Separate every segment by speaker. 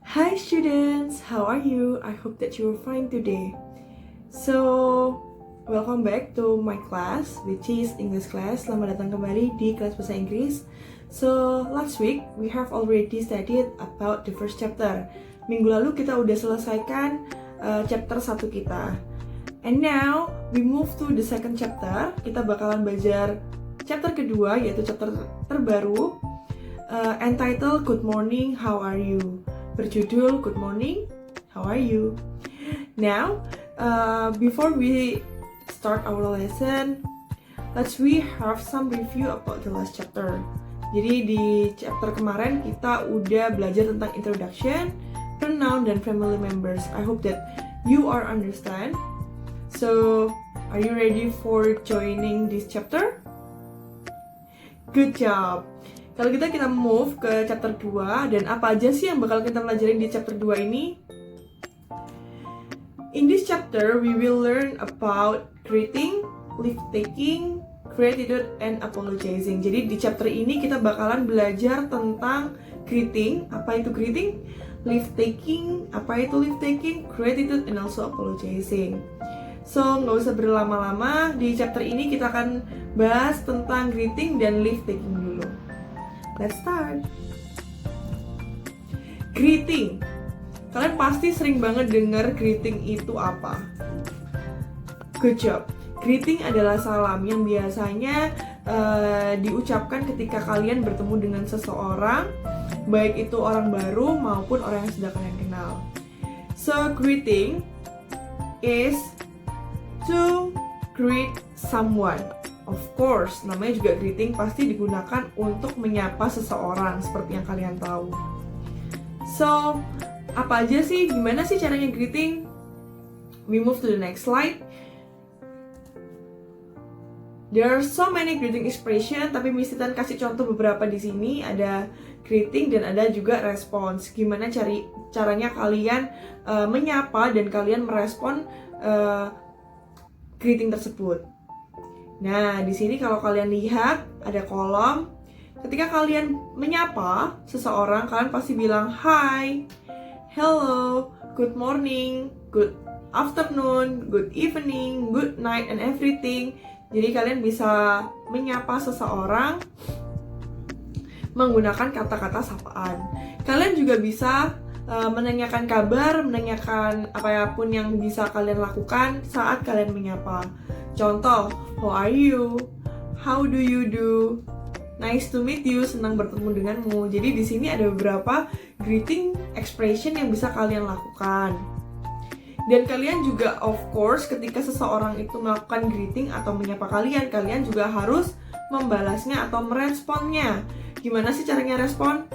Speaker 1: Hi students, how are you? I hope that you are fine today. So, welcome back to my class, which is English class. Selamat datang kembali di kelas bahasa Inggris. So, last week we have already studied about the first chapter. Minggu lalu kita udah selesaikan chapter 1 kita. And now, we move to the second chapter. Kita bakalan belajar chapter kedua, yaitu chapter terbaru, entitled Good Morning, How Are You? Berjudul Good Morning, How Are You? Now, before we start our lesson, we have some review about the last chapter. Jadi di chapter kemarin kita udah belajar tentang introduction, pronoun, dan family members. I hope that you are understand. So, are you ready for joining this chapter? Good job! Kalau kita move ke chapter 2, dan apa aja sih yang bakal kita pelajarin di chapter 2 ini? In this chapter, we will learn about greeting, leave-taking, gratitude, and apologizing. Jadi di chapter ini kita bakalan belajar tentang greeting, apa itu greeting, leave-taking, apa itu leave-taking, gratitude, and also apologizing. So, nggak usah berlama-lama, di chapter ini kita akan bahas tentang greeting dan leave-taking dulu. Let's start. Greeting. Kalian pasti sering banget dengar greeting itu apa? Good job. Greeting adalah salam yang biasanya diucapkan ketika kalian bertemu dengan seseorang, baik itu orang baru maupun orang yang sudah kalian kenal. So, greeting is to greet someone. Of course, namanya juga greeting pasti digunakan untuk menyapa seseorang seperti yang kalian tahu. So, apa aja sih? Gimana sih caranya greeting? We move to the next slide. There are so many greeting expression, tapi Miss Titan kasih contoh beberapa di sini. Ada greeting dan ada juga response. Gimana caranya kalian menyapa dan kalian merespon greeting tersebut. Nah, di sini kalau kalian lihat ada kolom. Ketika kalian menyapa seseorang, kalian pasti bilang hi, hello, good morning, good afternoon, good evening, good night, and everything. Jadi kalian bisa menyapa seseorang menggunakan kata-kata sapaan. Kalian juga bisa menanyakan kabar, menanyakan apapun yang bisa kalian lakukan saat kalian menyapa. Contoh, how are you? How do you do? Nice to meet you, senang bertemu denganmu. Jadi di sini ada beberapa greeting expression yang bisa kalian lakukan. Dan kalian juga of course ketika seseorang itu melakukan greeting atau menyapa kalian, kalian juga harus membalasnya atau meresponnya. Gimana sih caranya respon?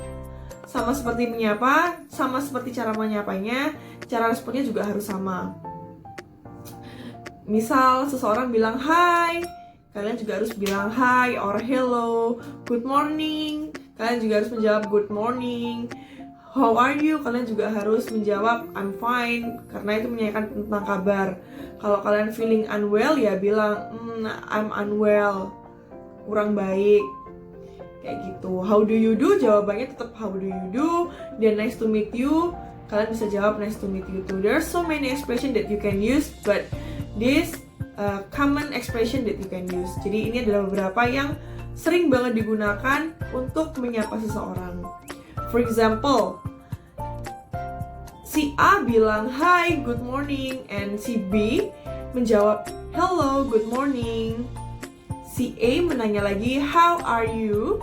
Speaker 1: Sama seperti menyapa, sama seperti cara menyapanya, cara responnya juga harus sama. Misal seseorang bilang hi, kalian juga harus bilang hi or hello. Good morning, kalian juga harus menjawab good morning. How are you? Kalian juga harus menjawab I'm fine, karena itu menanyakan tentang kabar. Kalau kalian feeling unwell ya bilang I'm unwell, kurang baik. Kayak gitu. How do you do? Jawabannya tetap how do you do. Dan nice to meet you, kalian bisa jawab nice to meet you too. There are so many expression that you can use, but this common expression that you can use. Jadi ini adalah beberapa yang sering banget digunakan untuk menyapa seseorang. For example, si A bilang hi, good morning, and si B menjawab hello, good morning. Si A menanya lagi how are you,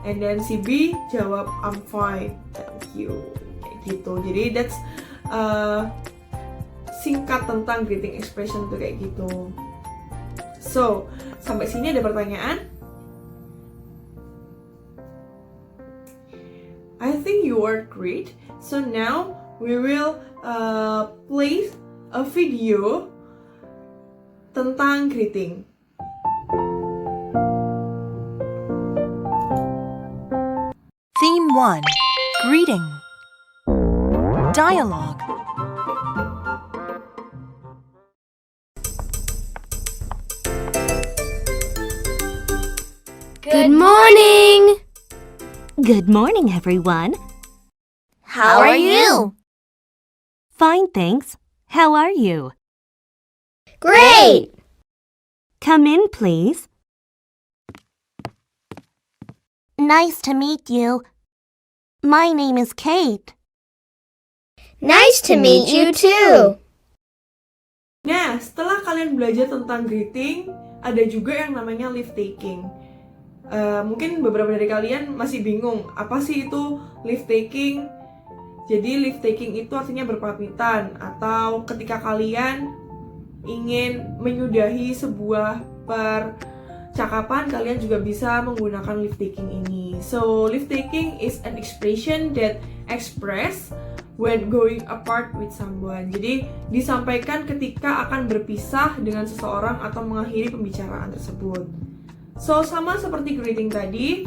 Speaker 1: and then si B jawab I'm fine, thank you. Kayak gitu. Jadi that's singkat tentang greeting expression tuh kayak gitu. So, sampai sini ada pertanyaan? I think you are great. So now we will play a video tentang greeting.
Speaker 2: Theme 1. Greeting. Dialogue.
Speaker 3: Good morning!
Speaker 4: Good morning, everyone.
Speaker 2: How are you?
Speaker 3: Fine, thanks. How are you?
Speaker 4: Great!
Speaker 3: Come in, please.
Speaker 2: Nice to meet you. My name is Kate.
Speaker 4: Nice to meet you too.
Speaker 1: Nah, setelah kalian belajar tentang greeting, ada juga yang namanya leave taking. Mungkin beberapa dari kalian masih bingung, apa sih itu leave taking? Jadi leave taking itu artinya berpamitan, atau ketika kalian ingin menyudahi sebuah percakapan, kalian juga bisa menggunakan leave taking ini. So, leave taking is an expression that express when going apart with someone. Jadi, disampaikan ketika akan berpisah dengan seseorang atau mengakhiri pembicaraan tersebut. So, sama seperti greeting tadi,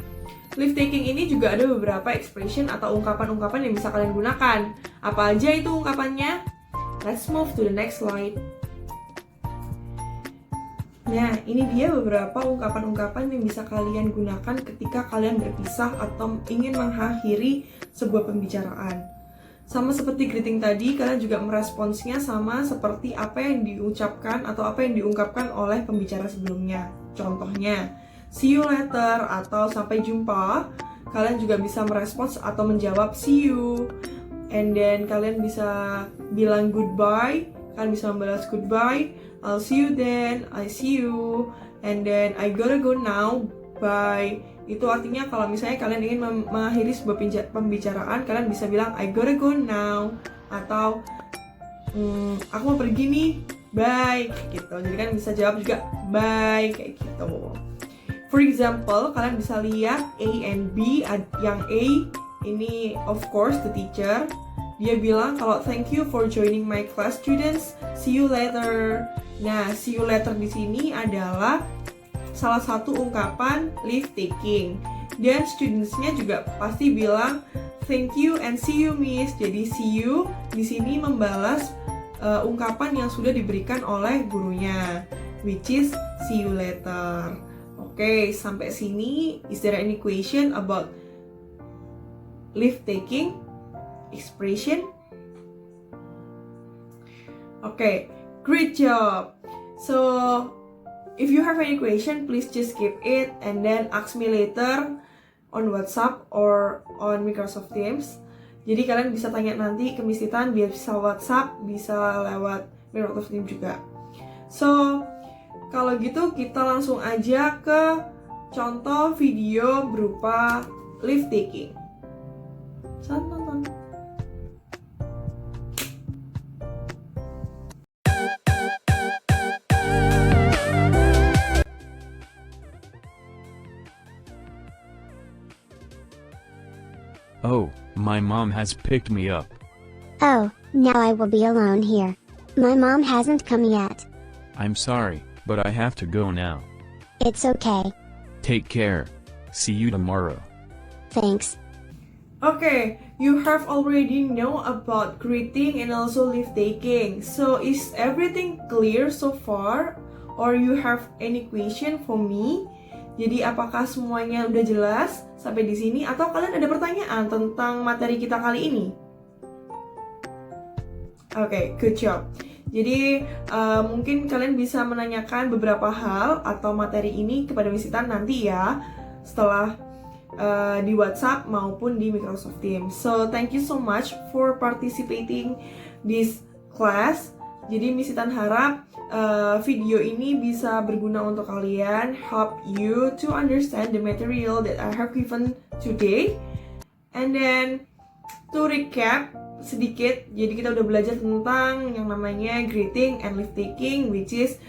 Speaker 1: leave taking ini juga ada beberapa expression atau ungkapan-ungkapan yang bisa kalian gunakan. Apa aja itu ungkapannya? Let's move to the next slide. Nah, ini dia beberapa ungkapan-ungkapan yang bisa kalian gunakan ketika kalian berpisah atau ingin mengakhiri sebuah pembicaraan. Sama seperti greeting tadi, kalian juga meresponsnya sama seperti apa yang diucapkan atau apa yang diungkapkan oleh pembicara sebelumnya. Contohnya, see you later atau sampai jumpa. Kalian juga bisa merespons atau menjawab see you. And then kalian bisa bilang goodbye. Kalian bisa membalas goodbye. I'll see you then, I see you. And then I gotta go now, bye. Itu artinya kalau misalnya kalian ingin mengakhiri sebuah pembicaraan, kalian bisa bilang I gotta go now. Atau aku mau pergi nih, bye, kayak gitu. Jadi kan bisa jawab juga bye, kayak gitu. For example, kalian bisa lihat A and B. Yang A ini of course the teacher. Dia bilang kalau thank you for joining my class students, see you later. Nah, see you later di sini adalah salah satu ungkapan leave taking. Dan studentsnya juga pasti bilang thank you and see you miss. Jadi see you di sini membalas ungkapan yang sudah diberikan oleh gurunya, which is see you later. Oke, sampai sini is there any question about leave taking expression? Okay, great job. So if you have any question, please just keep it and then ask me later on WhatsApp or on Microsoft Teams. Jadi kalian bisa tanya nanti ke Miss Titan, bisa WhatsApp, bisa lewat Microsoft Teams juga. So kalau gitu kita langsung aja ke contoh video berupa leave taking. Selamat nonton.
Speaker 5: Oh, my mom has picked me up.
Speaker 6: Oh, now I will be alone here. My mom hasn't come yet.
Speaker 5: I'm sorry, but I have to go now.
Speaker 6: It's okay.
Speaker 5: Take care. See you tomorrow.
Speaker 6: Thanks.
Speaker 1: Okay, you have already know about greeting and also leave taking. So is everything clear so far? Or you have any question for me? Jadi apakah semuanya udah jelas sampai di sini atau kalian ada pertanyaan tentang materi kita kali ini? Oke, good job. Jadi mungkin kalian bisa menanyakan beberapa hal atau materi ini kepada Miss Titan nanti ya, setelah di WhatsApp maupun di Microsoft Teams. So thank you so much for participating this class. Jadi Miss Titan harap video ini bisa berguna untuk kalian, help you to understand the material that I have given today. And then to recap sedikit, jadi kita udah belajar tentang yang namanya greeting and leave taking, which is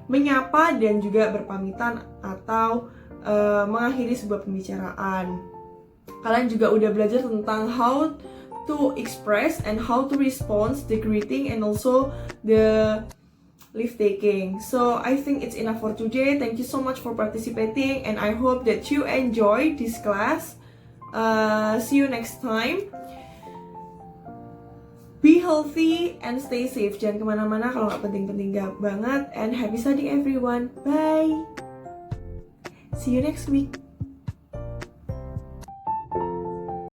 Speaker 1: menyapa dan juga berpamitan atau mengakhiri sebuah pembicaraan. Kalian juga udah belajar tentang how to express and how to respond the greeting and also the leave taking. So I think it's enough for today. Thank you so much for participating and I hope that you enjoy this class. See you next time. Be healthy and stay safe. Jangan kemana-mana kalau nggak penting-penting banget. And happy studying everyone. Bye. See you next week.